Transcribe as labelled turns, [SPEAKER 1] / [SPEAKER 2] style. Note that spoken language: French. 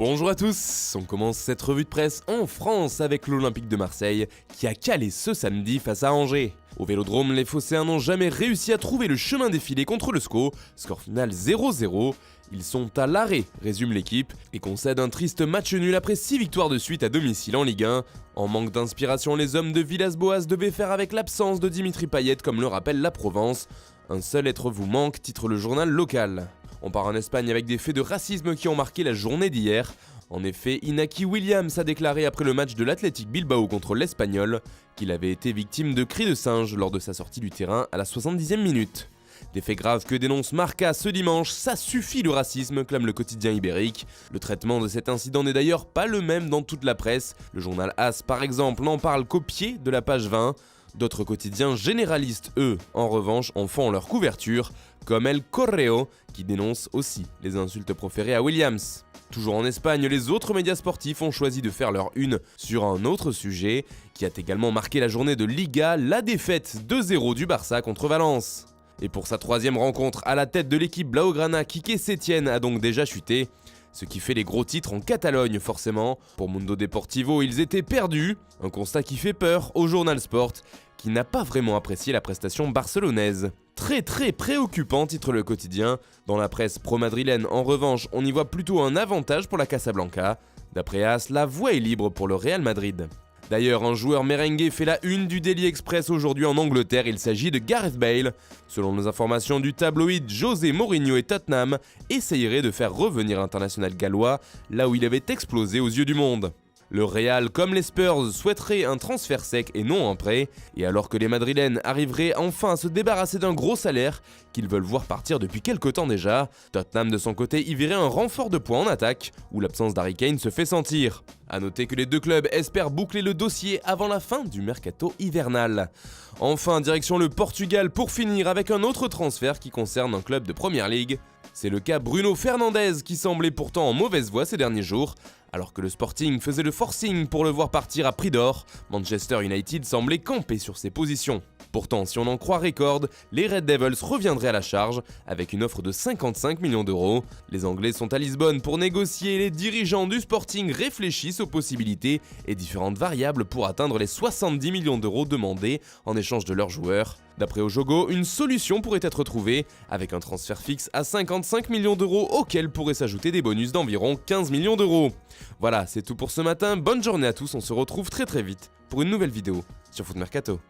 [SPEAKER 1] Bonjour à tous, on commence cette revue de presse en France avec l'Olympique de Marseille qui a calé ce samedi face à Angers. Au Vélodrome, les Phocéens n'ont jamais réussi à trouver le chemin défilé contre le SCO, score final 0-0. Ils sont à l'arrêt, résume l'équipe, et concèdent un triste match nul après 6 victoires de suite à domicile en Ligue 1. En manque d'inspiration, les hommes de Villas-Boas devaient faire avec l'absence de Dimitri Payet comme le rappelle la Provence. Un seul être vous manque, titre le journal local. On part en Espagne avec des faits de racisme qui ont marqué la journée d'hier. En effet, Inaki Williams a déclaré après le match de l'Athletic Bilbao contre l'Espagnol qu'il avait été victime de cris de singe lors de sa sortie du terrain à la 70e minute. Des faits graves que dénonce Marca ce dimanche, ça suffit le racisme, clame le quotidien ibérique. Le traitement de cet incident n'est d'ailleurs pas le même dans toute la presse. Le journal AS par exemple n'en parle qu'au pied de la page 20. D'autres quotidiens généralistes, eux, en revanche, en font leur couverture, comme El Correo, qui dénonce aussi les insultes proférées à Williams. Toujours en Espagne, les autres médias sportifs ont choisi de faire leur une sur un autre sujet, qui a également marqué la journée de Liga, la défaite 2-0 du Barça contre Valence. Et pour sa troisième rencontre à la tête de l'équipe Blaugrana, Quique Sétienne a donc déjà chuté. Ce qui fait les gros titres en Catalogne forcément. Pour Mundo Deportivo, ils étaient perdus. Un constat qui fait peur au journal Sport, qui n'a pas vraiment apprécié la prestation barcelonaise. Très préoccupant, titre le quotidien. Dans la presse pro-madrilène, en revanche, on y voit plutôt un avantage pour la Casablanca. D'après AS, la voie est libre pour le Real Madrid. D'ailleurs, un joueur merengue fait la une du Daily Express aujourd'hui en Angleterre, il s'agit de Gareth Bale. Selon nos informations du tabloïd, José Mourinho et Tottenham essayeraient de faire revenir l'international gallois là où il avait explosé aux yeux du monde. Le Real, comme les Spurs, souhaiterait un transfert sec et non un prêt, et alors que les Madrilènes arriveraient enfin à se débarrasser d'un gros salaire qu'ils veulent voir partir depuis quelque temps déjà, Tottenham de son côté y verrait un renfort de points en attaque, où l'absence d'Harry Kane se fait sentir. A noter que les deux clubs espèrent boucler le dossier avant la fin du mercato hivernal. Enfin, direction le Portugal pour finir avec un autre transfert qui concerne un club de Première Ligue. C'est le cas Bruno Fernandes qui semblait pourtant en mauvaise voie ces derniers jours. Alors que le Sporting faisait le forcing pour le voir partir à prix d'or, Manchester United semblait camper sur ses positions. Pourtant, si on en croit Record, les Red Devils reviendraient à la charge avec une offre de 55 millions d'euros. Les Anglais sont à Lisbonne pour négocier et les dirigeants du Sporting réfléchissent aux possibilités et différentes variables pour atteindre les 70 millions d'euros demandés en échange de leurs joueurs. D'après Ojogo, une solution pourrait être trouvée avec un transfert fixe à 55 millions d'euros auquel pourraient s'ajouter des bonus d'environ 15 millions d'euros. Voilà, c'est tout pour ce matin, bonne journée à tous, on se retrouve très vite pour une nouvelle vidéo sur Foot Mercato.